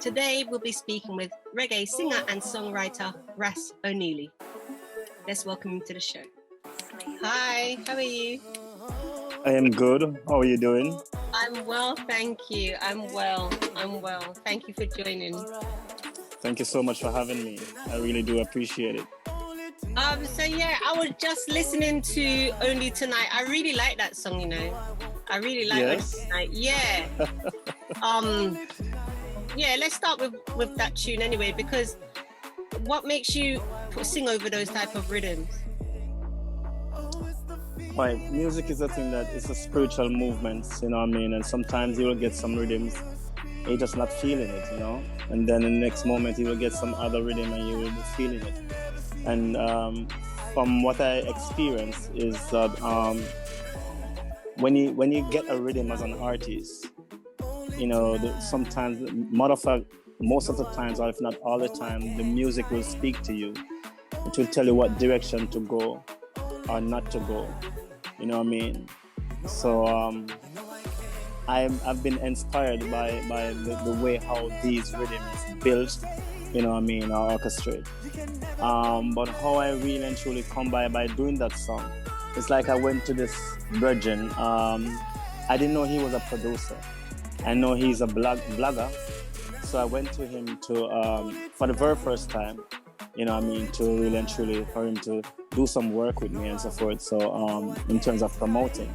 Today we'll be speaking with reggae singer and songwriter Ras Oneilly. Let's welcome him to the show. Hi, how are you? I am good. How are you doing? I'm well, thank you. I'm well. Thank you for joining. Thank you so much for having me. I really do appreciate it. So yeah, I was just listening to Only Tonight. I really like that song, you know. I really like Yes. Only Tonight. Yeah. Yeah, let's start with that tune anyway, because what makes you sing over those type of rhythms? Right. Music is a thing that is a spiritual movement, you know what I mean? And sometimes you will get some rhythms and you're just not feeling it, you know? And then in the next moment you will get some other rhythm and you will be feeling it. And from what I experienced is that when you get a rhythm as an artist, you know, sometimes, most of the times, or if not all the time, the music will speak to you. It will tell you what direction to go or not to go. You know what I mean? So I've been inspired by the way how these rhythms built, you know what I mean, or orchestrate. But how I really and truly come by doing that song, it's like I went to this virgin. I didn't know he was a producer. I know he's a blogger. So I went to him to for the very first time, you know what I mean, to really and truly for him to do some work with me and so forth. So in terms of promoting.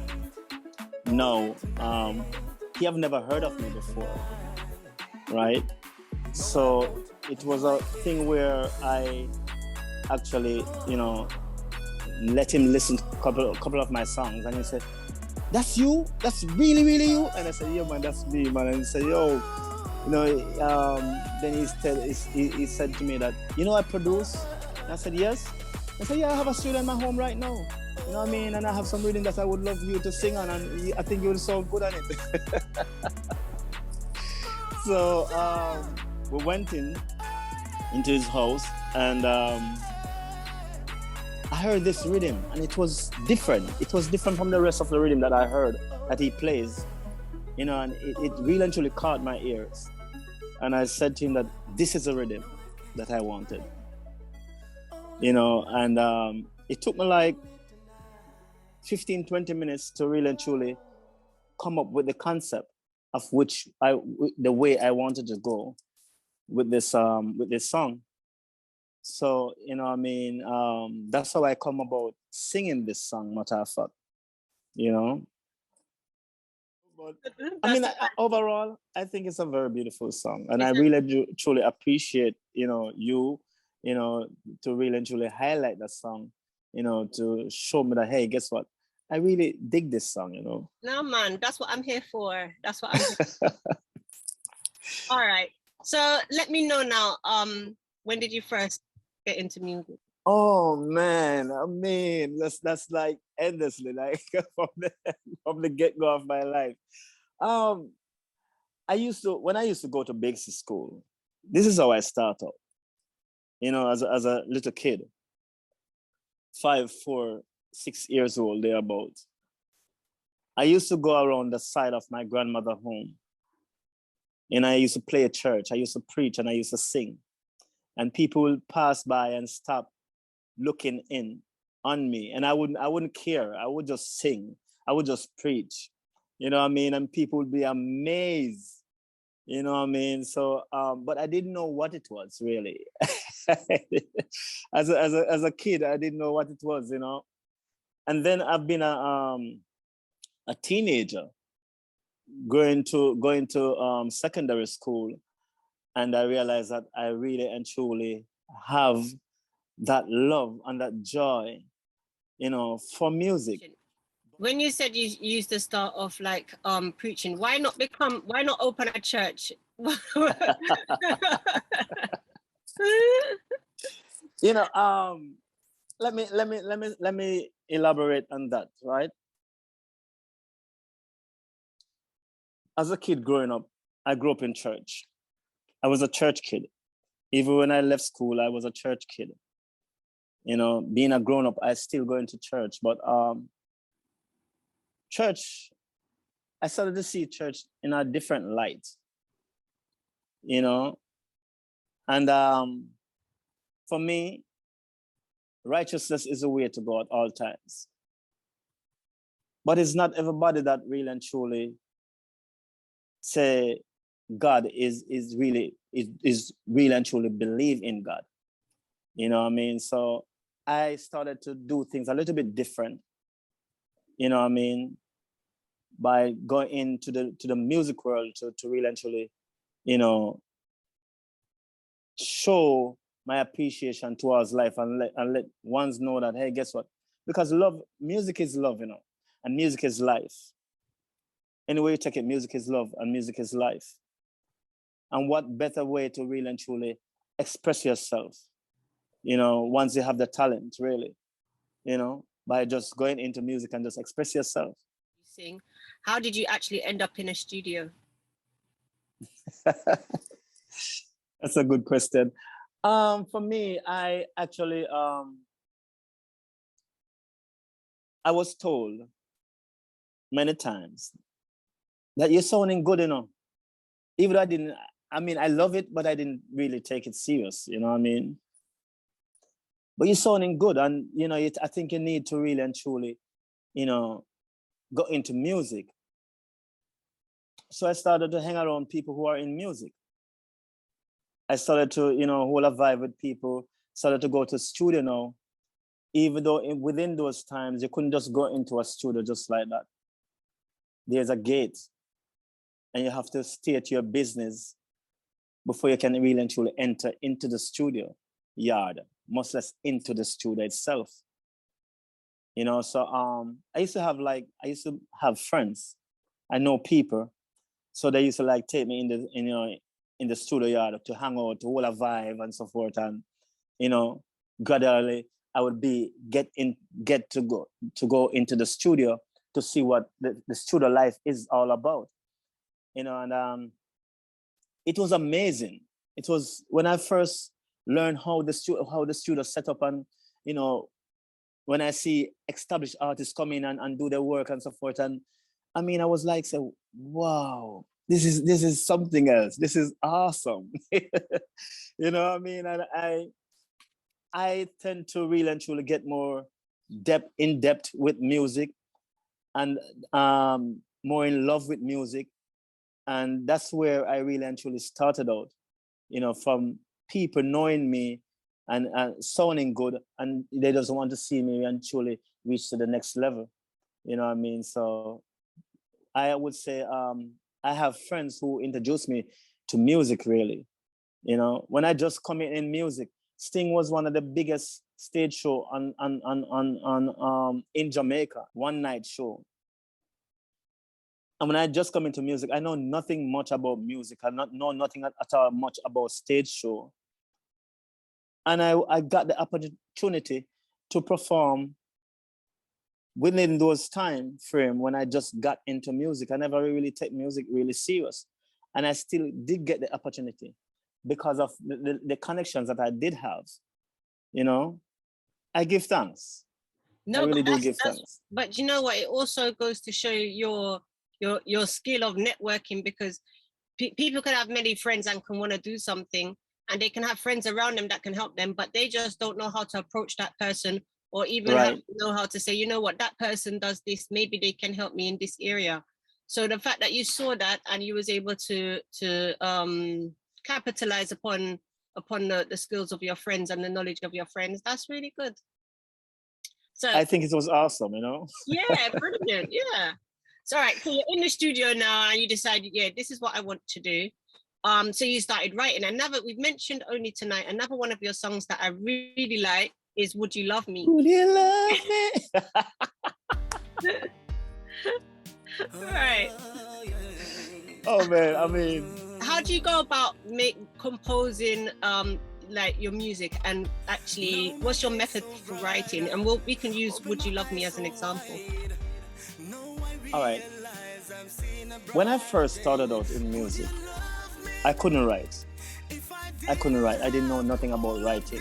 No, he have never heard of me before, right? So it was a thing where I actually, you know, let him listen to a couple of my songs, and he said, "That's you? That's really you?" And I said, "Yeah, man, that's me, man." And he said, "Yo, you know," then he said to me that, "You know, I produce." And I said, "Yes." I said, "Yeah, I have a studio in my home right now. You know what I mean? And I have some rhythm that I would love you to sing on, and I think you will sound good on it." So we went into his house, and I heard this rhythm, and it was different. It was different from the rest of the rhythm that I heard that he plays, you know, and it really actually caught my ears. And I said to him that this is a rhythm that I wanted, you know, and it took me like 15, 20 minutes to really and truly come up with the concept of the way I wanted to go with this song. So, you know what I mean, that's how I come about singing this song, matter of fact, you know. But I mean, overall, I think it's a very beautiful song, and I really do truly appreciate, you know, you know, to really and truly highlight that song, you know, to show me that, hey, guess what? I really dig this song, you know. No, man, that's what I'm here for. That's what I'm here for. All right. So let me know now, when did you first get into music? Oh man, I mean, that's like endlessly, like from the get-go of my life. When I used to go to basic school, this is how I started. You know, as a little kid, 5, 4, 6 years old, thereabouts. I used to go around the side of my grandmother's home, and I used to play at church. I used to preach and I used to sing, and people would pass by and stop looking in on me, and I wouldn't care. I would just sing. I would just preach, you know what I mean, and people would be amazed, you know what I mean. So but I didn't know what it was really. as a kid, I didn't know what it was, you know. And then I've been a teenager going to secondary school, and I realized that I really and truly have that love and that joy, you know, for music. When you said you used to start off like preaching, why not open a church? You know, let me elaborate on that, right? As a kid growing up, I grew up in church. I was a church kid. Even when I left school, I was a church kid. You know, being a grown up, I still go into church, but church, I started to see church in a different light. You know, And for me, righteousness is the way to go at all times. But it's not everybody that really and truly say God is really and truly believe in God. You know what I mean? So I started to do things a little bit different, you know what I mean, by going into the music world to really and truly, you know, show my appreciation towards life and let ones know that, hey, guess what? Because music is love, you know, and music is life. Anyway you take it, music is love and music is life. And what better way to really and truly express yourself, you know, once you have the talent, really, you know, by just going into music and just express yourself. Sing. How did you actually end up in a studio? That's a good question. For me, I actually, I was told many times that you're sounding good, you know. Even though I love it, but I didn't really take it serious, you know what I mean? But you're sounding good, and, you know, I think you need to really and truly, you know, go into music. So I started to hang around people who are in music. I started to, you know, hold a vibe with people, started to go to studio now, even though within those times, you couldn't just go into a studio just like that. There's a gate, and you have to state your business before you can really and truly enter into the studio yard, much less into the studio itself. You know, so I used to have friends. I know people. So they used to like take me in the studio yard to hang out, to hold a vibe and so forth. And, you know, gradually I would get to go into the studio to see what the studio life is all about. You know, and it was amazing. It was when I first learned how the studio set up, and, you know, when I see established artists come in and do their work and so forth. And I mean, I was like, so, wow, this is something else. This is awesome. You know what I mean? And I tend to really and truly get more in depth with music, and more in love with music. And that's where I really and truly started out, you know, from people knowing me and sounding good, and they just want to see me and truly reach to the next level. You know what I mean? So I would say I have friends who introduced me to music, really. You know, when I just come in music, Sting was one of the biggest stage show in Jamaica, one night show. And when I just come into music, I know nothing much about music. I know nothing at all much about stage show. And I got the opportunity to perform within those time frame when I just got into music. I never really take music really serious. And I still did get the opportunity because of the connections that I did have. You know, I give thanks. No, I really do give thanks. But you know what? It also goes to show your skill of networking, because people can have many friends and can want to do something, and they can have friends around them that can help them, but they just don't know how to approach that person, or even know how to say, you know what, that person does this, maybe they can help me in this area. So the fact that you saw that and you was able to capitalize upon the skills of your friends and the knowledge of your friends, that's really good. So I think it was awesome, you know? Yeah, brilliant, yeah. So, all right, so you're in the studio now and you decided, yeah, this is what I want to do. So you started writing. We've mentioned only tonight, another one of your songs that I really like is Would You Love Me? Would you love me? Right. Oh man, I mean, how do you go about composing like your music, and actually what's your method for writing? And we can use Would You Love Me as an example. All right. When I first started out in music, I couldn't write. I didn't know nothing about writing,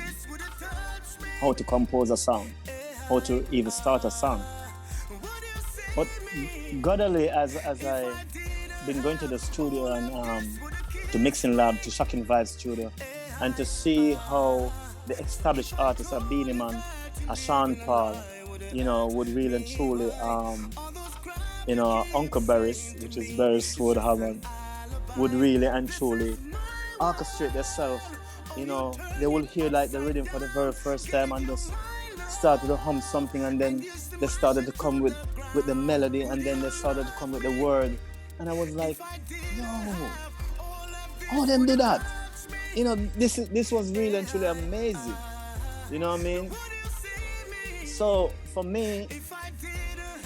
how to compose a song, how to even start a song. But gradually, as I been going to the studio and to Mixing Lab, to Shocking Vibes studio, and to see how the established artists, a Beanie Man, a Sean Paul, would really and truly, Uncle Barris, which is Barris Wood Hammond, would really and truly orchestrate themselves. They will hear like the rhythm for the very first time and just started to hum something, and then they started to come with the melody, and then they started to come with the word. And I was like, yo, how them do that? This was really and truly amazing. You know what I mean? So for me,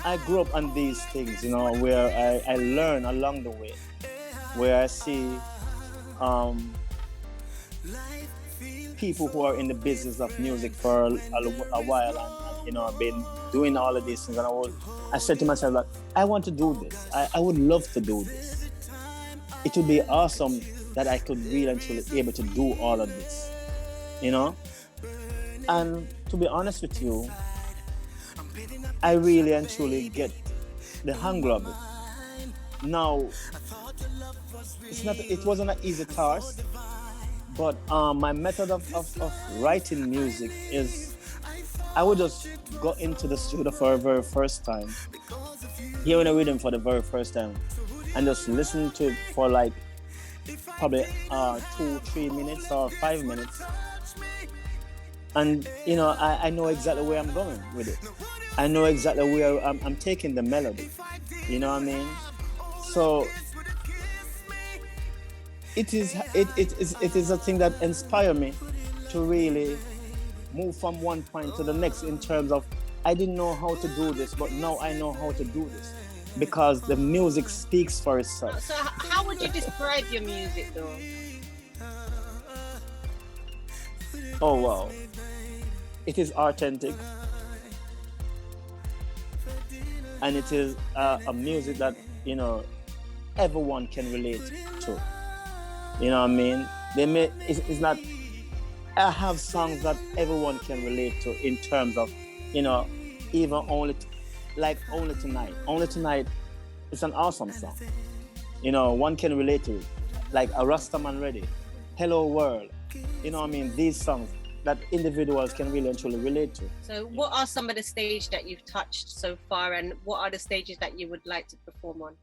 I grew up on these things, where I learn along the way, where I see people who are in the business of music for a while, and I've been doing all of these things, and I said to myself that I want to do this. I would love to do this. It would be awesome that I could really and truly be able to do all of this, And to be honest with you, I really and truly get the hang of it. Now, it wasn't an easy task, but my method of writing music is I would just go into the studio for the very first time, hearing a rhythm for the very first time, and just listen to it for like probably 2-3 minutes or 5 minutes. And I know exactly where I'm going with it. I know exactly where I'm taking the melody. You know what I mean? So it is a thing that inspired me to really move from one point to the next, in terms of I didn't know how to do this, but now I know how to do this because the music speaks for itself. So how would you describe your music though? Oh wow. It is authentic, and it is a music that everyone can relate to. You know what I mean? It's not. I have songs that everyone can relate to in terms of, even only tonight. Only Tonight is an awesome song. One can relate to it, like a Rastaman Ready, Hello World. You know what I mean? These songs that individuals can really and truly relate to. So what are some of the stages that you've touched so far, and what are the stages that you would like to perform on?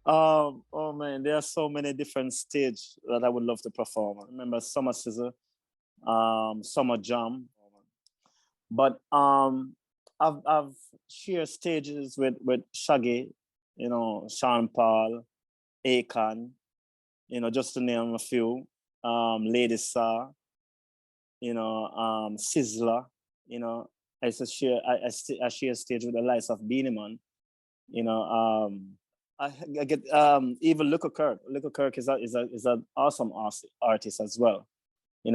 Oh man, there are so many different stages that I would love to perform. I remember Summer Scissor, Summer Jam, but I've shared stages with Shaggy, Sean Paul, Akon, just to name a few, Lady Saw, Sizzler, I share stage with the likes of Beanie Man, I get even Luka Kirk. Luka Kirk is an awesome artist as well.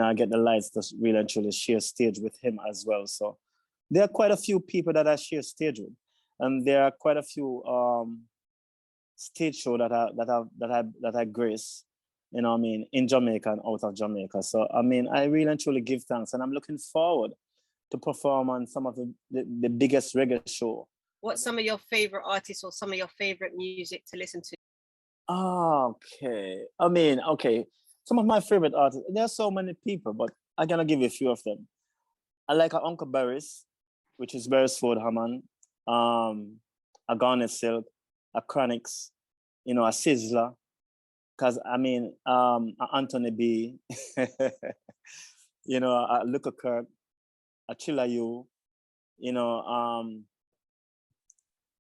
I get the lights to really and truly share stage with him as well. So there are quite a few people that I share stage with, and there are quite a few stage show that I grace, in Jamaica and out of Jamaica. So I really and truly give thanks, and I'm looking forward to perform on some of the biggest reggae show. What's some of your favorite artists or some of your favorite music to listen to? Okay. Okay. Some of my favorite artists, there are so many people, but I'm gonna give you a few of them. I like Uncle Barris, which is Barris Ford Hammond, a Garnet Silk, a Chronix, a Sizzler, because a Anthony B, a Luka Kirk, a Chilla U,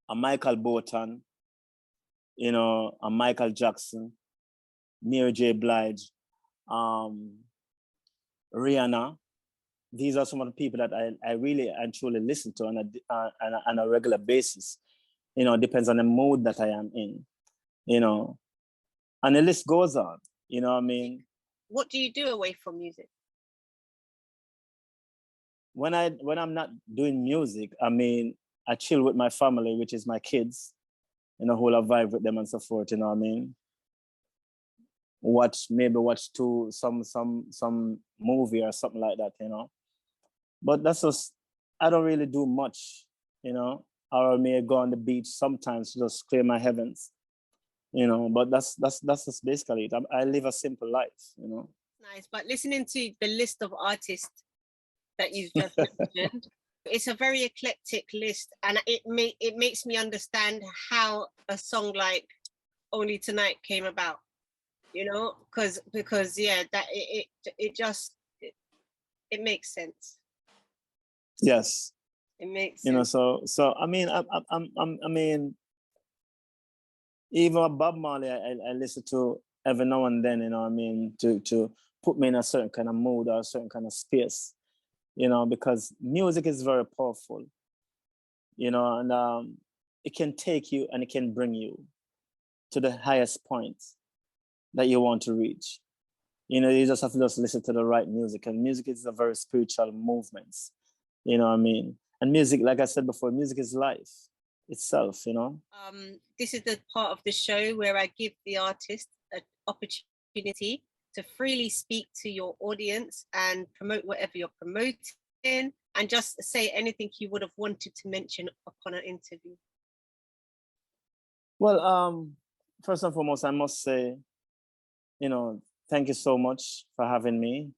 a Michael Bolton, a Michael Jackson, Mary J. Blige, Rihanna. These are some of the people that I really and truly listen to on a regular basis. Depends on the mood that I am in, and the list goes on. You know what I mean? What do you do away from music? When I'm not doing music, I chill with my family, which is my kids, who I vibe with them and so forth, watch some movie or something like that, But that's just, I don't really do much, or I may go on the beach sometimes to just clear my heavens, you know, but that's just basically it. I live a simple life, you know. Nice. But listening to the list of artists that you've just mentioned, it's a very eclectic list, and it makes me understand how a song like Only Tonight came about, you know, because yeah, that it just it makes sense. Yes. It makes You know, sense. so I mean, I mean, even Bob Marley, I listen to every now and then, you know, I mean, to put me in a certain kind of mood or a certain kind of space, you know, because music is very powerful, you know, and it can take you and it can bring you to the highest point that you want to reach. You know, you just have to just listen to the right music, and music is a very spiritual movement, you know what I mean? And music, like I said before, music is life itself, you know? This is the part of the show where I give the artist an opportunity to freely speak to your audience and promote whatever you're promoting, and just say anything you would have wanted to mention upon an interview. Well, first and foremost, I must say, you know, thank you so much for having me.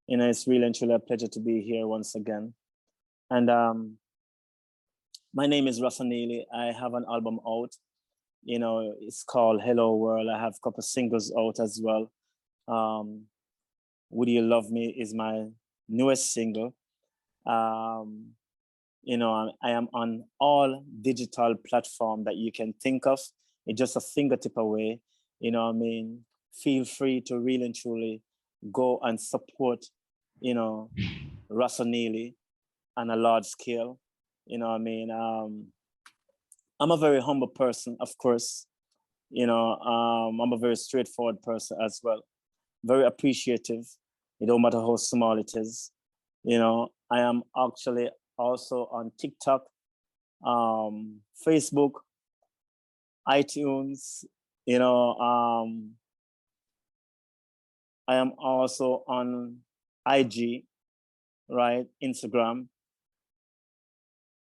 You know, it's really and truly a pleasure to be here once again. And my name is Ras Oneilly. I have an album out. You know, it's called Hello World. I have a couple of singles out as well. Would You Love Me is my newest single. You know, I am on all digital platform that you can think of. It's just a fingertip away. You know what I mean? Feel free to really and truly go and support, you know, Ras Oneilly on a large scale. You know what I mean? I'm a very humble person, of course. You know, I'm a very straightforward person as well. Very appreciative. It don't matter how small it is. You know, I am actually also on TikTok, Facebook, iTunes. You know, I am also on IG, right? Instagram.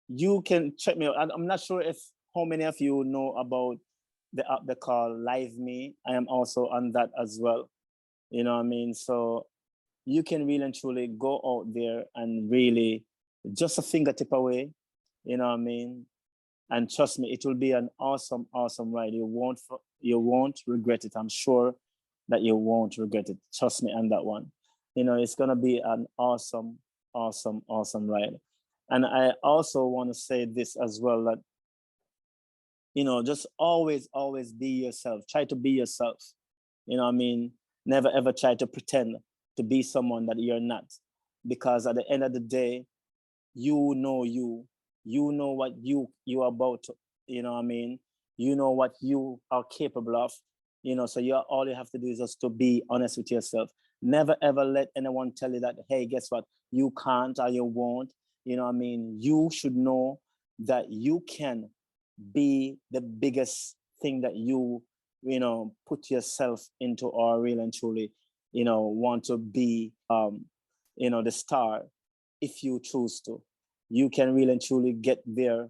You can check me out. I'm not sure if how many of you know about the app they call Live Me. I am also on that as well. You know what I mean? So you can really and truly go out there and really just a fingertip away, you know what I mean? And trust me, it will be an awesome, awesome ride. You won't regret it. I'm sure that you won't regret it. Trust me on that one. You know, it's gonna be an awesome, awesome, awesome ride. And I also want to say this as well, that, you know, just always, always be yourself. Try to be yourself. You know what I mean? Never ever try to pretend to be someone that you're not. Because at the end of the day, you know what you are about to, you know what I mean? You know what you are capable of, you know, so all you have to do is just to be honest with yourself. Never ever let anyone tell you that, hey, guess what? You can't or you won't. You know what I mean? You should know that you can be the biggest thing that you know, put yourself into, or really and truly, you know, want to be, you know, the star. If you choose to, you can really and truly get there.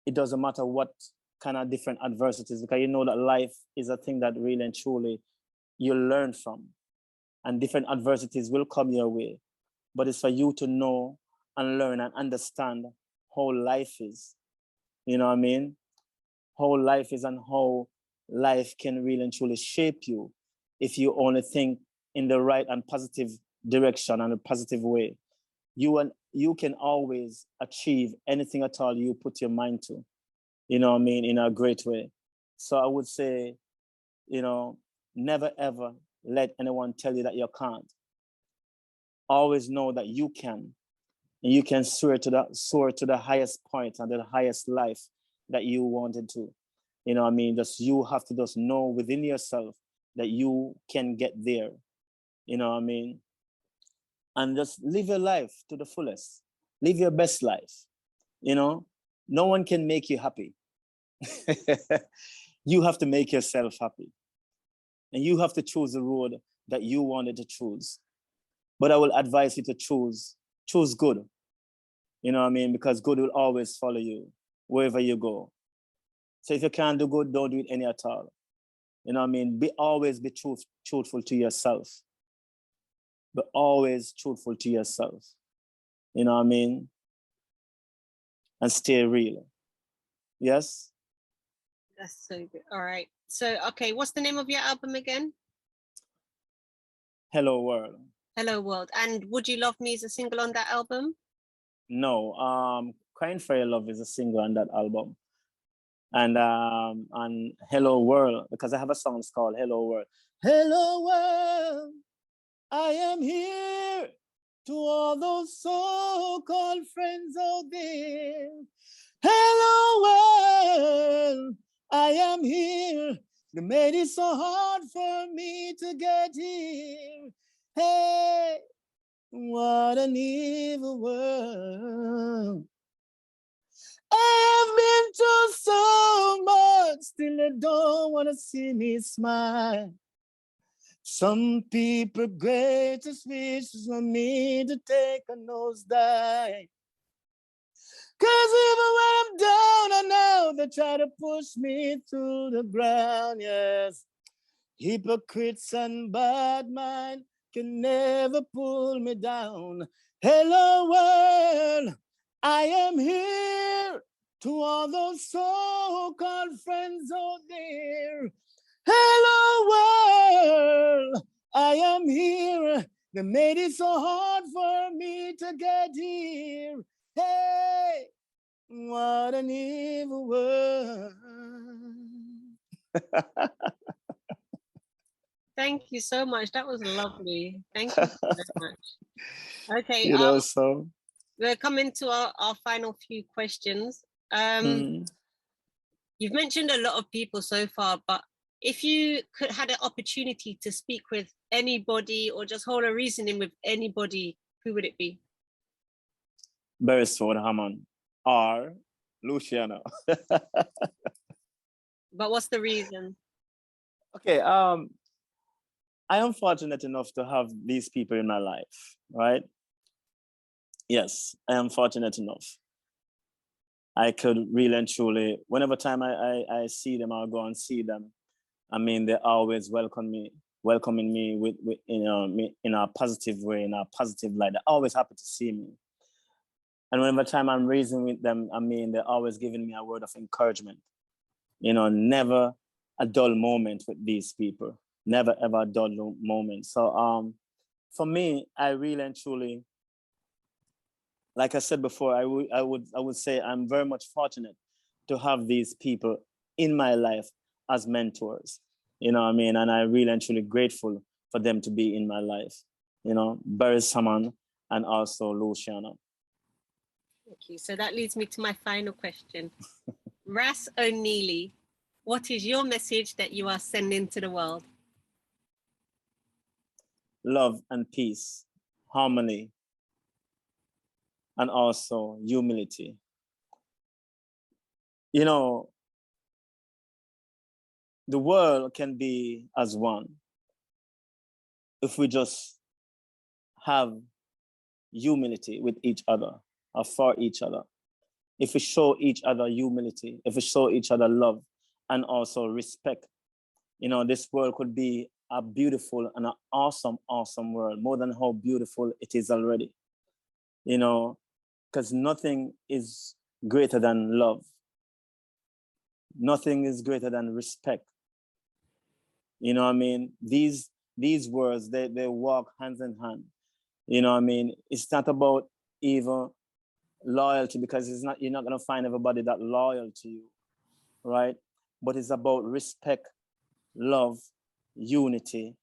It doesn't matter what kind of different adversities, because you know that life is a thing that really and truly you learn from, and different adversities will come your way. But it's for you to know and learn and understand how life is. You know what I mean? How life is, and how life can really and truly shape you if you only think in the right and positive direction and a positive way. You can always achieve anything at all you put your mind to, you know what I mean, in a great way. So I would say, you know, never ever let anyone tell you that you can't. Always know that you can, and you can soar to the highest point and the highest life that you wanted to. You know what I mean? Just you have to just know within yourself that you can get there. You know what I mean? And just live your life to the fullest. Live your best life. You know, no one can make you happy. You have to make yourself happy. And you have to choose the road that you wanted to choose. But I will advise you to choose good. You know what I mean? Because good will always follow you wherever you go. So if you can't do good, don't do it any at all. You know what I mean? Always be truthful to yourself. But always truthful to yourself. You know what I mean? And stay real. Yes? That's so good. All right. So, okay, what's the name of your album again? Hello World. Hello World. And Would You Love Me is a single on that album? No, Crying for Your Love is a single on that album. And Hello World, because I have a song called Hello World. Hello World, I am here to all those so-called friends out there. Hello world, I am here. They made it so hard for me to get here. Hey, what an evil world. I've been through so much, still they don't want to see me smile. Some people greatest wishes on me to take a nosedive. Cause even when I'm down and out, they try to push me to the ground, yes. Hypocrites and bad mind can never pull me down. Hello world, I am here to all those so-called friends out there. Hello world, I am here. They made it so hard for me to get here. Hey, what an evil world. Thank you so much. That was lovely. Thank you so much. Okay, So we're coming to our final few questions. You've mentioned a lot of people so far, but if you had an opportunity to speak with anybody or just hold a reasoning with anybody, who would it be? Beresford Hammond or Luciano. But what's the reason? Okay, I am fortunate enough to have these people in my life, right? Yes, I am fortunate enough. I could really and truly, whenever time I see them or go and see them, I mean, they always welcoming me with me in a positive way, in a positive light. They're always happy to see me. And whenever time I'm reasoning with them, I mean, they're always giving me a word of encouragement. You know, never a dull moment with these people. Never ever a dull moment. So for me, I really and truly, like I said before, I would say I'm very much fortunate to have these people in my life as mentors. You know what I mean? And I'm really and truly grateful for them to be in my life. You know, Barry Saman and also Luciano. Okay, so that leads me to my final question. Ras Oneilly, what is your message that you are sending to the world? Love and peace, harmony, and also humility. You know, the world can be as one if we just have humility with each other or for each other. If we show each other humility, if we show each other love and also respect, you know, this world could be a beautiful and an awesome, awesome world, more than how beautiful it is already. You know, because nothing is greater than love. Nothing is greater than respect. You know what I mean? These words, they walk hands in hand. You know what I mean? It's not about even loyalty, because you're not gonna find everybody that loyal to you, right? But it's about respect, love, unity,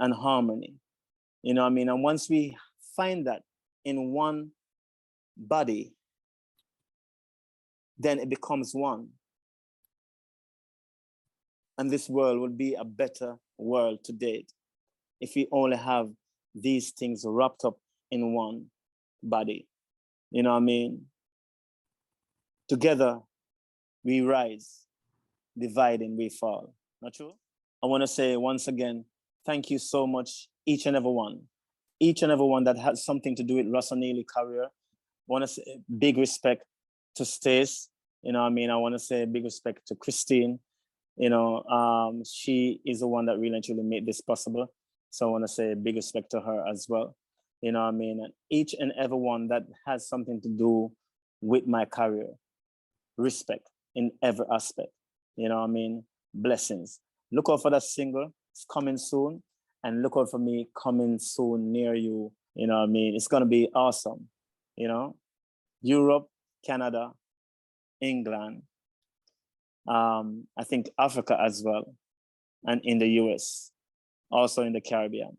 and harmony. You know what I mean? And once we find that in one body, then it becomes one. And this world will be a better world to date if we only have these things wrapped up in one body. You know what I mean? Together we rise, dividing we fall. Not true? I want to say once again, thank you so much, each and every one that has something to do with RasONeilly career. I want to say big respect to Stace, You know what I mean? I want to say big respect to Christine. She is the one that really and truly made this possible. So I want to say big respect to her as well. You know what I mean? And each and every one that has something to do with my career, respect in every aspect. You know what I mean? Blessings. Look out for that single. It's coming soon. And look out for me coming soon near you. You know what I mean? It's going to be awesome. Europe, Canada, England, I think Africa as well, and in the US, also in the Caribbean.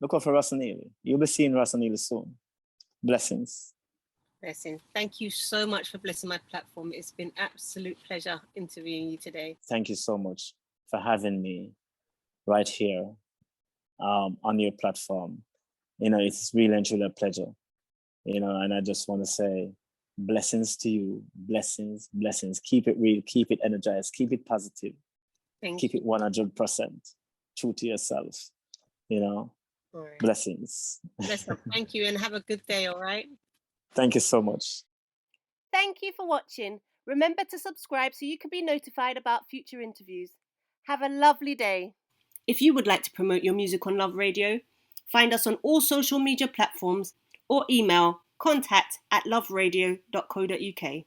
Look out for RasOneilly. You'll be seeing RasOneilly soon. Blessings. Blessings. Thank you so much for blessing my platform. It's been absolute pleasure interviewing you today. Thank you so much for having me right here on your platform. It's really and truly a pleasure. And I just want to say blessings to you. Blessings, blessings. Keep it real, keep it energized, keep it positive. Keep it 100% true to yourself. All right. Blessings. Thank you, and have a good day, all right? Thank you so much. Thank you for watching. Remember to subscribe so you can be notified about future interviews. Have a lovely day. If you would like to promote your music on Love Radio, find us on all social media platforms or email contact@luvradio.co.uk.